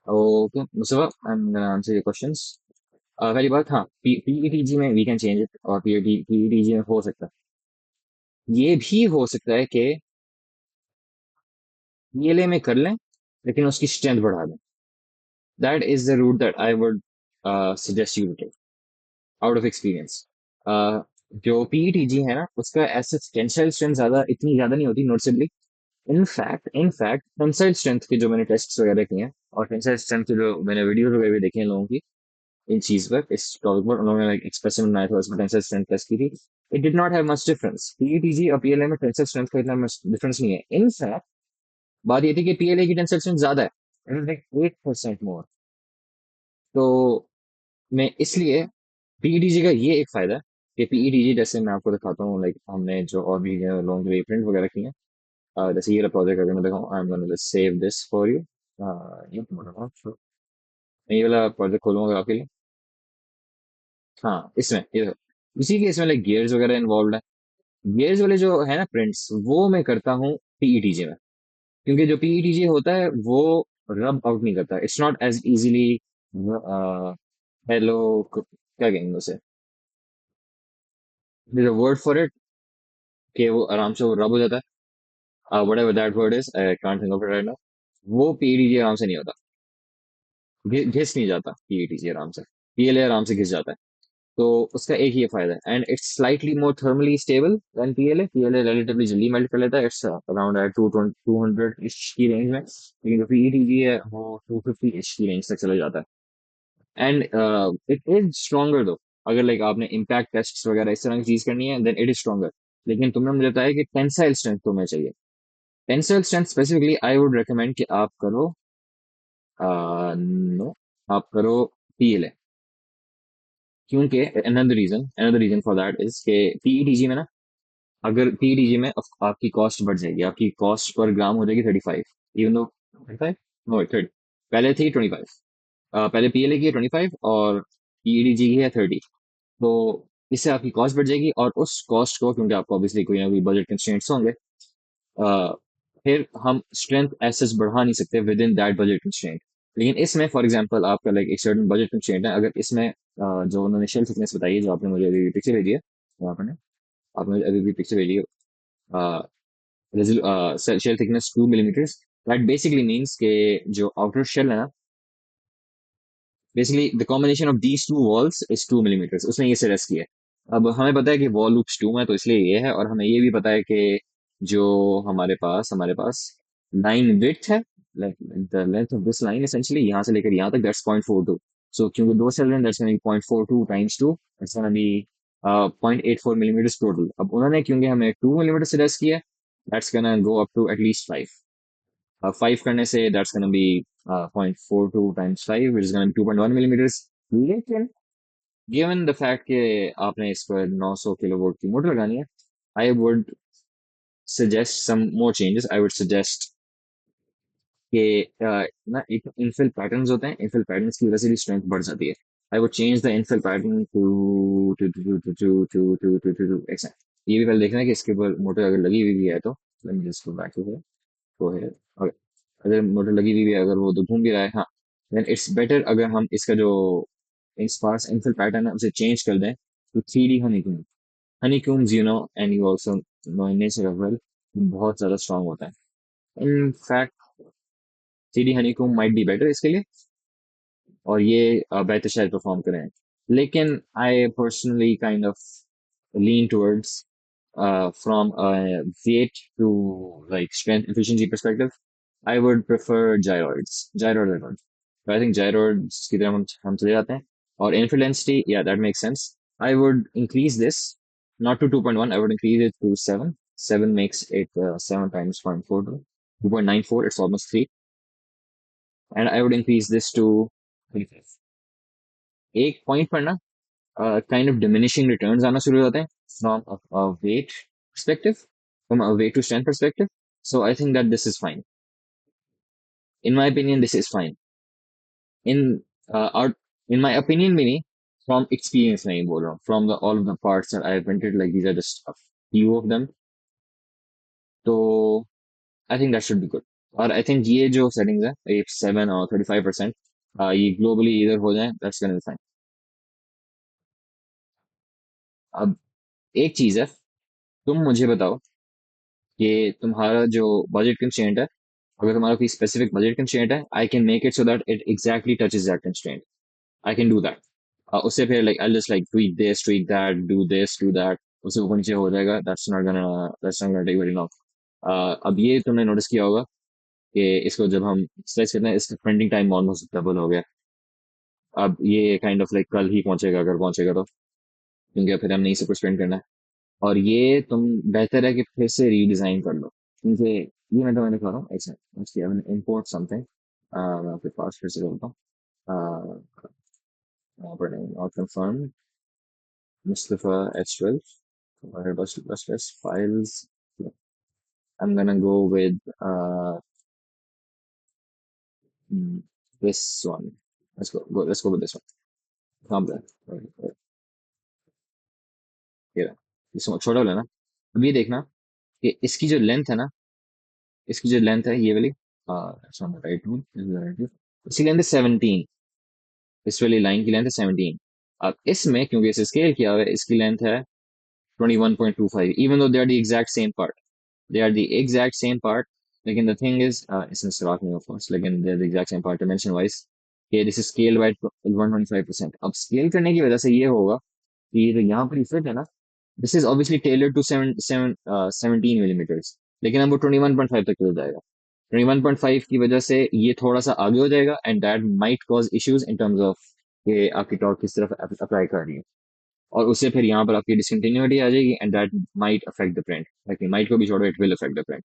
Okay, Mustafa, I'm gonna answer your questions. पहली बात, हाँ, पीईटीजी में वी कैन चेंज इट, और पीईटीजी में हो सकता है, ये भी हो सकता है कि पीएलए में कर लें लेकिन उसकी स्ट्रेंथ बढ़ा दें. That is the route that I would suggest you to take out of experience. जो पीईटीजी है ना, उसका ऐसे टेंसाइल स्ट्रेंथ इतनी ज्यादा नहीं होती नोटिसेबली. इनफैक्ट टेंसाइल स्ट्रेंथ के जो मैंने टेस्ट वगैरह किए हैं, और टेंसाइल स्ट्रेंथ के जो मैंने वीडियोस वगैरह भी देखे हैं लोगों की, इन चीज पर, इस टॉपिक पर उन्होंने लाइक एक्सप्रेसिव बनाया था, उसमें टेंसाइल स्ट्रेंथ टेस्ट की थी. It did not have much difference. PETG और पीएलए में टेंसाइल स्ट्रेंथ का इतना मच डिफरेंस नहीं है. इनफैक्ट बात ये थी कि पीएलए की टेंसाइल स्ट्रेंथ ज्यादा है, इट इज लाइक 8% मोर. तो मैं इसलिए, पीईटीजी का ये एक फायदा है कि पीईटीजी, जैसे मैं आपको दिखाता हूँ, लाइक हमने जो और भी लोगों के लिए प्रिंट वगैरह किए हैं. जैसे ये प्रोजेक्ट अगर मैं दिखाऊँ, आई am gonna just save this for you. ये मैं ये वाला प्रोजेक्ट खोलूंगा आपके लिए. हाँ, इसमें ये देखो. इसी के इसमें लाइक गियर्स वगैरह इन्वॉल्व है. गियर्स वाले जो है ना प्रिंट्स, वो मैं करता हूँ पीईटीजी में, क्योंकि जो पीईटीजी होता है वो रब आउट नहीं करता. It's not as easily, hello, क्या कहेंगे उसे, वर्ड फॉर इट, कि वो आराम से वो रब हो जाता है. What ever that word is, I can't think of it right now. वो पीईटीजी आराम से नहीं होता. घिस नहीं जाता पीईटीजी आराम से. पीएलए आराम से घिस जाता है. तो उसका एक ही फायदा है, and it's slightly more thermally stable then PLA. PLA relatively जल्दी मेल्ट कर लेता है. इट्स अराउंड 200 इश की रेंज में, लेकिन जो पीईटीजी है वो 250 इश की रेंज तक चला जाता है. एंड इट इज स्ट्रॉन्गर दो. अगर लाइक आपने इम्पैक्ट टेस्ट वगैरह इस तरह की चीज करनी है, देन इट इज स्ट्रॉन्गर. लेकिन तुमने मुझे बताया कि टेंसाइल स्ट्रेंथ तुम्हें चाहिए. Tensile strength specifically I would recommend कि आप करो, नो, आप करो पीएलए. क्योंकि another reason for that is के पीईटीजी में ना, अगर पीईटीजी में आपकी कॉस्ट बढ़ जाएगी. आपकी कॉस्ट पर ग्राम हो जाएगी 35. Even though 35, no 30. पहले थी 25. पहले पीएलए की है 25 और पीईटीजी की है 30. तो इससे आपकी कॉस्ट बढ़ जाएगी, और उस कॉस्ट को, क्योंकि आपको ऑब्वियसली कोई ना कोई बजट कंस्ट्रेंट्स होंगे, अ, फिर हम स्ट्रेंथ एसेस बढ़ा नहीं सकते with in that budget constraint. लेकिन इसमें फॉर एग्जांपल आपका लाइक एक सर्टेन बजट कंस्ट्रेंट है. अगर इसमें जो उन्होंने शेल थिकनेस बताई है, जो आपने मुझे अभी पिक्चर भेजी है, तो आपने मुझे अभी पिक्चर भेजी है, shell thickness 2 millimetres. That basically means के जो आउटर शेल है ना, basically the combination of these two walls is 2 millimetres. उसने ये सजेस्ट किया है. अब हमें पता है कि वॉल लूप्स 2 है, तो इसलिए ये है. और हमें ये भी पता है कि जो हमारे पास लाइन विड्थ है, the length of this line essentially यहाँ से लेकर यहाँ तक, दैट्स 0.42. सो क्योंकि दो सेल हैं, that's gonna be 0.42 times 2, that's gonna be 0.84 millimetres total. अब उन्होंने क्योंकि हमें 2 मिलीमीटर सजेस्ट किया, that's gonna go up to at least 5 करने से, that's gonna be 0.42 times 5, which is gonna be 2.1 millimetres. लेकिन गिवन द फैक्ट कि आपने इस पर 900 किलोवोल्ट की मोटर लगानी है, I would suggest some more changes. I would suggest कि ना, एक इनफिल पैटर्न्स होते हैं, इनफिल पैटर्न्स की वजह से भी स्ट्रेंथ बढ़ जाती है. I would change the infill pattern to to to to to to to to to to ऐसा. ये भी पहले देखना है कि इसके ऊपर मोटर अगर लगी हुई भी है तो. Let me just go back to here. Go here. अगर मोटर लगी हुई है, अगर वो तो घूम भी रहा है, हाँ, देन इट्स बेटर अगर हम इसका जो स्पार्स इनफिल पैटर्न है उसे चेंज कर दें to 3D honeycomb. Honeycombs, and you also know in nature as well, बहुत ज़्यादा strong होता है. In fact, 3D honeycomb might be better इसके लिए, और ये बेहतर शायद परफॉर्म करें. लेकिन I personally kind of lean towards, from a weight to like strength efficiency perspective, I would prefer gyroids. So I think gyroids की तरफ हम चले जाते हैं. और infill density, yeah, that makes sense. I would increase this, not to 2.1, I would increase it to 7. 7 makes it 7 times 0.42. 2.94, it's almost 3. And I would increase this to 35. एक point पर ना काइंड ऑफ डिमिनिशिंग रिटर्न्स आना शुरू हो जाते हैं from a weight perspective, from a weight to strength perspective. So I think that this is fine. In my opinion, this is fine. In our, in my opinion भी नहीं, from experience मैं ही बोल रहा हूँ, from the all of the parts that I have printed, like these are just a few of them. So I think that should be good. और I think ये जो settings है, ये 7 और 35%, ये ग्लोबली इधर हो जाए, दैट्स गोना बी फाइन। अब एक चीज है, तुम मुझे बताओ कि तुम्हारा जो बजट कंस्ट्रेंट है, अगर तुम्हारा कोई स्पेसिफिक बजट कंस्ट्रेंट है, I can make it so that it exactly touches that constraint. I can do that. उससे फिर like I just like tweak this, tweak that, do this, do that, उससे ऊपर नीचे हो जाएगा। That's not gonna take very long. अब ये तुमने नोटिस किया होगा कि इसको जब हम स्ट्रेच करते हैं, इसका प्रिंटिंग टाइम ऑलमोस्ट डबल हो गया। अब ये काइंड ऑफ लाइक कल ही पहुंचेगा, अगर पहुंचेगा तो, क्योंकि फिर हम नहीं सब कुछ प्रिंट करना है। और ये तुम बेहतर है कि फिर से रीडिजाइन कर लो, क्योंकि ये मैं तुम्हें दिखा रहा हूँ। एक सेकंड, इम्पोर्ट समथिंग, मैं आपके पास फिर से बोलता हूँ। operating not confirmed, Mustafa H12, bus files. I'm gonna go with mm, this one. Let's go with this one. Complex. ये रहा। इसको छोटा लेना। अब ये देखना कि इसकी जो लेंथ है ना, इसकी जो लेंथ है ये वाली, राइट टूल, इसकी लेंथ है 17। इस वाली लाइन की लेंथ है 17। अब इसमें क्योंकि इसे स्केल किया हुआ है, इसकी लेंथ है 21.25, even though they are the exact same part. They are the exact same part. Lekin the thing is, it's in Sirach of course, lekin they're the exact same part dimension wise. Okay, this is scaled by 125%. अब scale करने की वजह से ये होगा कि ये जो यहाँ पर fit है ना, this is obviously tailored to 17 millimeters. लेकिन अब वो 21.5 तक चल जाएगा। 21.5 की वजह से ये थोड़ा सा आगे हो जाएगा, and that might cause issues in terms of कि आपकी टॉर्क किस तरफ अप्लाई कर रही है। और उससे फिर यहाँ पर आपकी डिसकंटिन्यूटी आ जाएगी, and that might affect the print. लेकिन माइट को भी छोड़ो, it will affect the print.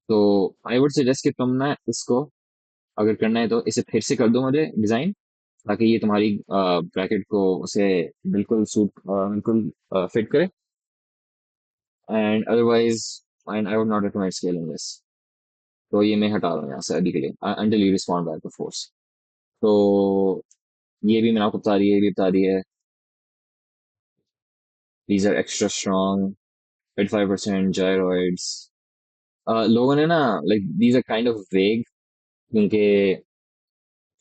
तो आई वुड सजेस्ट कि तुम ना इसको, अगर करना है तो इसे फिर से कर दो मुझे डिजाइन, ताकि ये तुम्हारी ब्रैकेट को उसे बिल्कुल सूट, बिल्कुल फिट करे। And otherwise and I would not recommend scaling this. तो ये मैं हटा रहा हूँ यहाँ से अभी के लिए, until you respond back to force. तो ये भी मैंने आपको बता दी है, ये भी बता दी है। These are extra strong, 35% gyroids। लोगों ने ना, like these are kind of vague, क्योंकि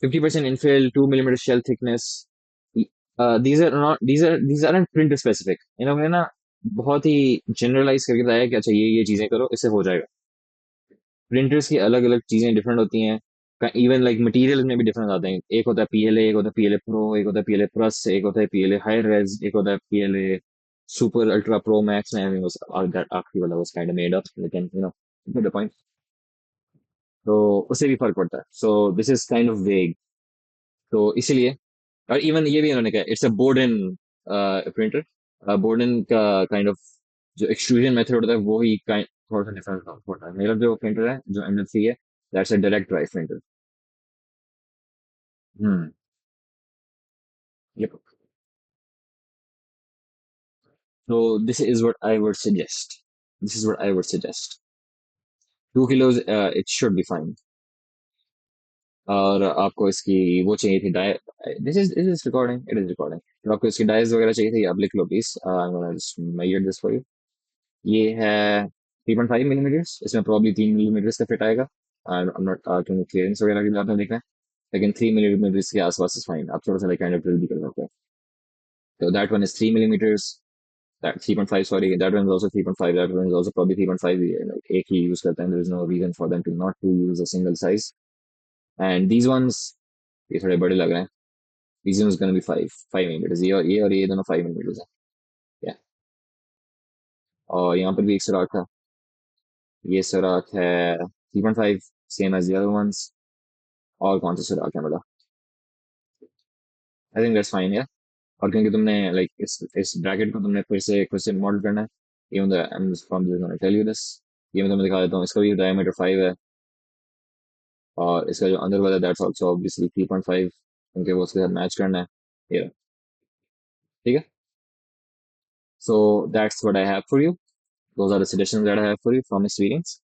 50% infill, 2 mm shell thickness, these are printer specific. इन्होंने ना बहुत ही जनरलाइज करके बताया कि अच्छा ये चीजें करो, इससे हो जाएगा। प्रिंटर्स की अलग अलग चीजें डिफरेंट होती हैं। इवन लाइक मटेरियल में भी डिफरेंस आते हैं। एक होता है पीएलए, एक होता है पीएलए प्रो, एक होता है पीएलए प्लस, एक होता है पीएलए हाई रेज, एक होता है PLA super ultra pro max. That आखिरी वाला was kind of made up, लेकिन द पॉइंट। तो उससे भी फर्क पड़ता है। So this is kind of वेग। तो इसीलिए, और इवन ये भी उन्होंने कहा it's a Borden printer. Borden का काइंड ऑफ जो एक्सट्रूजन मेथड होता है वो ही काइंड थोड़ा सा डिफरेंट होता है। मेरा जो प्रिंटर है, जो एमएफसी है, that's a direct drive printer. Hmm. Yep. So this is what I would suggest. This is what I would suggest. 2 kilos, it should be fine. और आपको इसकी वो चाहिए थी die, this is recording, it is recording. तो आपको इसकी dies वगैरह चाहिए थी, आप लिख लो please. I am gonna just measure this for you. ये है 3.5 मिलीमीटर्स, इसमें प्रॉब्ली 3 मिलीमीटर्स का फिट आएगा। आई एम नॉट, क्योंकि क्लियरेंस वगैरह की बात में देखना है, लेकिन 3 मिलीमीटर्स के आसपास इज फाइन। आप थोड़ा सा लाइक काइंड ऑफ ड्रिल भी कर सकते हैं। तो that one is 3 millimetres, that 3.5, sorry, that one is also 3.5, that one is also probably 3.5, like एक ही use करते हैं, there is no reason for them to not to use a single size। and these ones, ये थोड़े बड़े लग रहे हैं। these ones gonna be 5 millimeters, ये दोनों 5 millimeters है। yeah। और यहाँ पर भी एक सुराख था, ये सुराख है 3.5, same as the other ones। और कौन सा सुराख है मतलब, I think that's fine, yeah। और क्योंकि तुमने लाइक इस ब्रैकेट को तुमने फिर से मॉडल करना है, even though I'm just probably gonna tell you this। ये मैं तुम्हें दिखा देता हूँ, इसका भी डायमीटर 5 है। और इसका जो अंदर वाला, दैट्स आल्सो ऑब्वियसली 3.5, क्योंकि वो उसके साथ मैच करना है। ये रहा, ठीक है। So that's what I have for you. Those are the suggestions that I have for you from experience.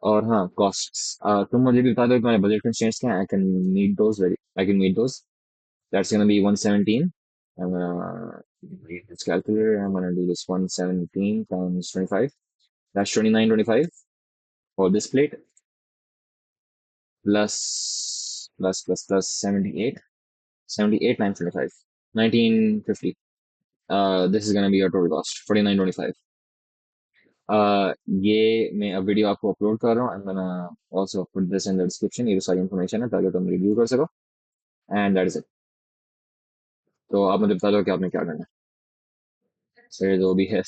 और हाँ, कॉस्ट्स, तुम मुझे भी बता दो कि तुम्हारे बजट कंस्ट्रेंट्स क्या हैं। I can meet those. That's gonna be 117। I'm gonna read this calculator. I'm gonna do this 117 times 25. That's 29.25 for this plate. plus 78 925 1950. This is gonna be your total cost 49.25. ये मैं अब video आपको upload कर रहा हूँ। I'm gonna also put this in the description, ये जो सारी इन्फॉर्मेशन है ताकि तुम रिव्यू कर सको। And that is it. तो आप मुझे बता दो कि आपने क्या करना है। फिर जो भी है